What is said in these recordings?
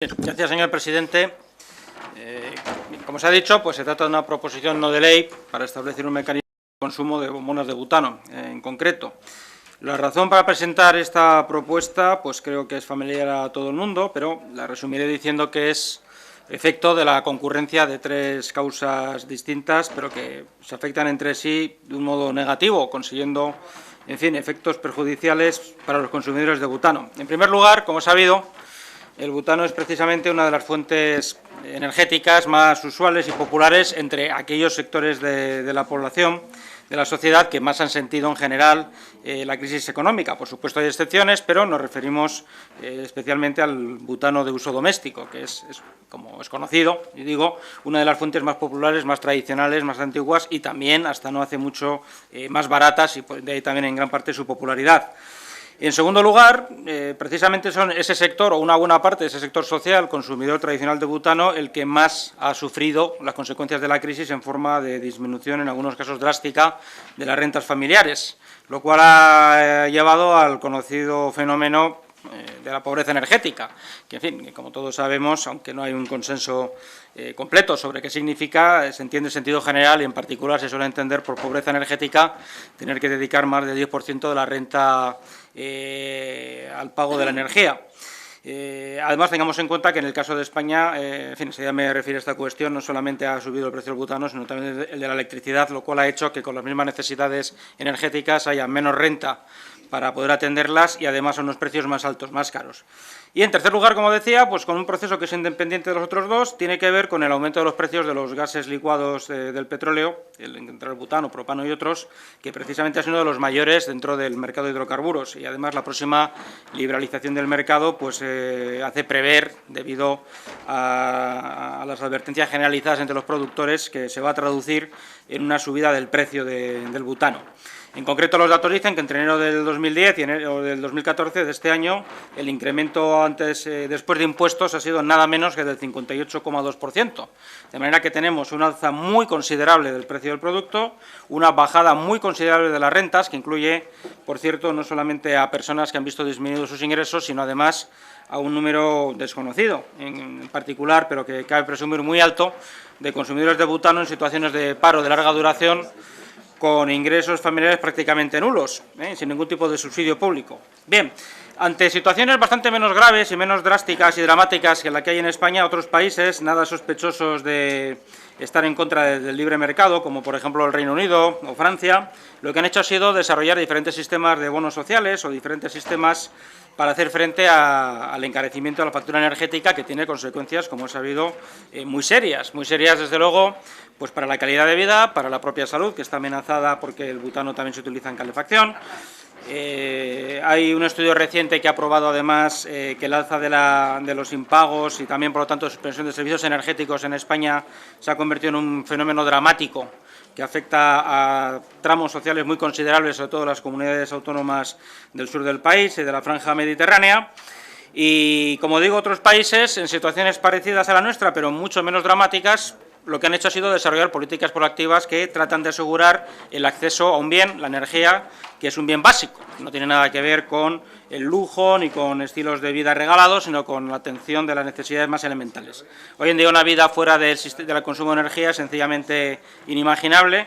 Gracias, señor presidente. Como se ha dicho, pues se trata de una proposición no de ley para establecer un mecanismo de consumo de bombonas de butano, en concreto. La razón para presentar esta propuesta, pues creo que es familiar a todo el mundo, pero la resumiré diciendo que es efecto de la concurrencia de tres causas distintas, pero que se afectan entre sí de un modo negativo, consiguiendo, en fin, efectos perjudiciales para los consumidores de butano. En primer lugar, como es sabido, el butano es precisamente una de las fuentes energéticas más usuales y populares entre aquellos sectores de la población, de la sociedad, que más han sentido en general la crisis económica. Por supuesto hay excepciones, pero nos referimos especialmente al butano de uso doméstico, que es, como es conocido, y digo, una de las fuentes más populares, más tradicionales, más antiguas y también, hasta no hace mucho, más baratas, y de ahí también en gran parte su popularidad. En segundo lugar, precisamente son ese sector, o una buena parte de ese sector social, consumidor tradicional de butano, el que más ha sufrido las consecuencias de la crisis en forma de disminución, en algunos casos drástica, de las rentas familiares, lo cual ha llevado al conocido fenómeno de la pobreza energética, que, en fin, como todos sabemos, aunque no hay un consenso completo sobre qué significa, se entiende en sentido general y en particular se suele entender por pobreza energética tener que dedicar más del 10% de la renta al pago de la energía. Además, tengamos en cuenta que en el caso de España, en fin, enseguida me refiero a esta cuestión, no solamente ha subido el precio del butano, sino también el de la electricidad, lo cual ha hecho que con las mismas necesidades energéticas haya menos renta para poder atenderlas y además son unos precios más altos, más caros. Y en tercer lugar, como decía, pues con un proceso que es independiente de los otros dos, tiene que ver con el aumento de los precios de los gases licuados del petróleo, entre el butano, propano y otros, que precisamente es uno de los mayores dentro del mercado de hidrocarburos y además la próxima liberalización del mercado pues hace prever, debido a las advertencias generalizadas entre los productores, que se va a traducir en una subida del precio del butano. En concreto, los datos dicen que entre enero del 2010 y enero del 2014 de este año, el incremento después de impuestos ha sido nada menos que del 58,2%. De manera que tenemos un alza muy considerable del precio del producto, una bajada muy considerable de las rentas, que incluye, por cierto, no solamente a personas que han visto disminuidos sus ingresos, sino además a un número desconocido, en particular, pero que cabe presumir muy alto, de consumidores de butano en situaciones de paro de larga duración, con ingresos familiares prácticamente nulos, sin ningún tipo de subsidio público. Bien, ante situaciones bastante menos graves y menos drásticas y dramáticas que la que hay en España, otros países, nada sospechosos de estar en contra del libre mercado, como por ejemplo el Reino Unido o Francia, lo que han hecho ha sido desarrollar diferentes sistemas de bonos sociales o diferentes sistemas para hacer frente al encarecimiento de la factura energética, que tiene consecuencias, como he sabido, muy serias desde luego, pues para la calidad de vida, para la propia salud, que está amenazada porque el butano también se utiliza en calefacción. Hay un estudio reciente que ha probado además que el alza de los impagos y también, por lo tanto, suspensión de servicios energéticos en España se ha convertido en un fenómeno dramático que afecta a tramos sociales muy considerables, sobre todo las comunidades autónomas del sur del país y de la franja mediterránea. Y, como digo, otros países en situaciones parecidas a la nuestra, pero mucho menos dramáticas, lo que han hecho ha sido desarrollar políticas proactivas que tratan de asegurar el acceso a un bien, la energía, que es un bien básico. No tiene nada que ver con el lujo ni con estilos de vida regalados, sino con la atención de las necesidades más elementales. Hoy en día una vida fuera del consumo de energía es sencillamente inimaginable.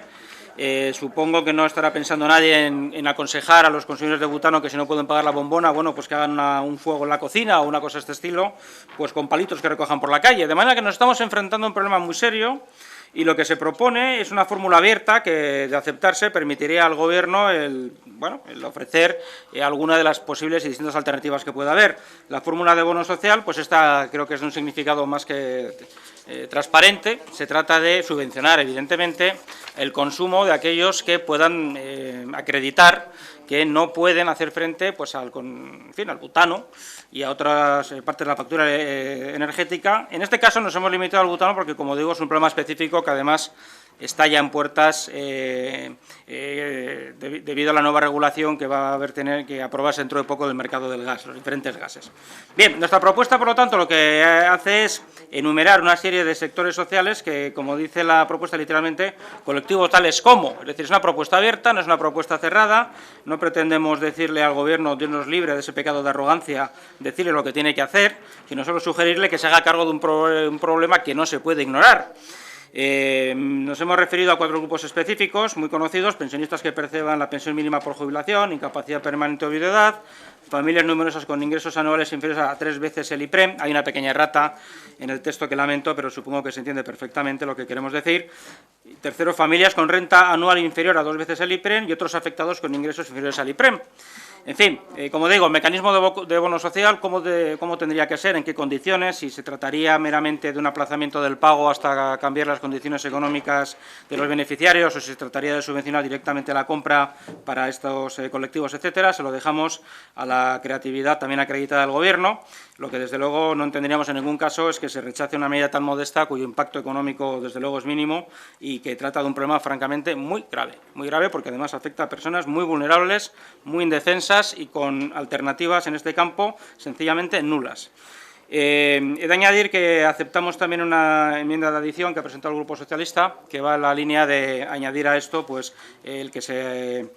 Supongo que no estará pensando nadie en aconsejar a los consumidores de butano que si no pueden pagar la bombona, bueno, pues que hagan un fuego en la cocina o una cosa de este estilo, pues con palitos que recojan por la calle. De manera que nos estamos enfrentando a un problema muy serio y lo que se propone es una fórmula abierta que, de aceptarse, permitiría al Gobierno el ofrecer alguna de las posibles y distintas alternativas que pueda haber. La fórmula de bono social, pues esta creo que es de un significado más que transparente. Se trata de subvencionar, evidentemente, el consumo de aquellos que puedan acreditar que no pueden hacer frente pues, al butano y a otras partes de la factura energética. En este caso nos hemos limitado al butano porque, como digo, es un problema específico que además está ya en puertas debido a la nueva regulación que va a haber que aprobarse dentro de poco del mercado del gas, los diferentes gases. Bien, nuestra propuesta, por lo tanto, lo que hace es enumerar una serie de sectores sociales que, como dice la propuesta literalmente, colectivos tales como, es decir, es una propuesta abierta, no es una propuesta cerrada, no pretendemos decirle al Gobierno, Dios nos libre de ese pecado de arrogancia, decirle lo que tiene que hacer, sino solo sugerirle que se haga cargo de un problema que no se puede ignorar. Nos hemos referido a 4 grupos específicos muy conocidos: pensionistas que perceban la pensión mínima por jubilación, incapacidad permanente o viudedad, familias numerosas con ingresos anuales inferiores a 3 veces el IPREM. Hay una pequeña errata en el texto que lamento, pero supongo que se entiende perfectamente lo que queremos decir. Tercero, familias con renta anual inferior a 2 veces el IPREM y otros afectados con ingresos inferiores al IPREM. En fin, como digo, el mecanismo de bono social, ¿cómo tendría que ser? ¿En qué condiciones? Si se trataría meramente de un aplazamiento del pago hasta cambiar las condiciones económicas de los beneficiarios, o si se trataría de subvencionar directamente la compra para estos colectivos, etcétera. Se lo dejamos a la creatividad también acreditada del Gobierno. Lo que, desde luego, no entenderíamos en ningún caso es que se rechace una medida tan modesta, cuyo impacto económico, desde luego, es mínimo y que trata de un problema, francamente, muy grave, porque además afecta a personas muy vulnerables, muy indefensas y con alternativas en este campo sencillamente nulas. He de añadir que aceptamos también una enmienda de adición que ha presentado el Grupo Socialista, que va en la línea de añadir a esto pues, el que se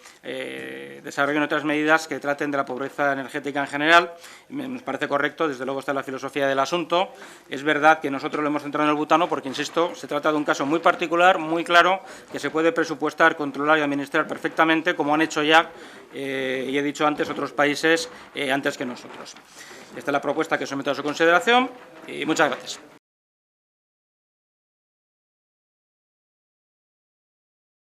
desarrollen otras medidas que traten de la pobreza energética en general. Nos parece correcto, desde luego está la filosofía del asunto. Es verdad que nosotros lo hemos centrado en el butano porque, insisto, se trata de un caso muy particular, muy claro, que se puede presupuestar, controlar y administrar perfectamente, como han hecho ya, y he dicho antes, otros países antes que nosotros. Esta es la propuesta que someto a su consideración y muchas gracias.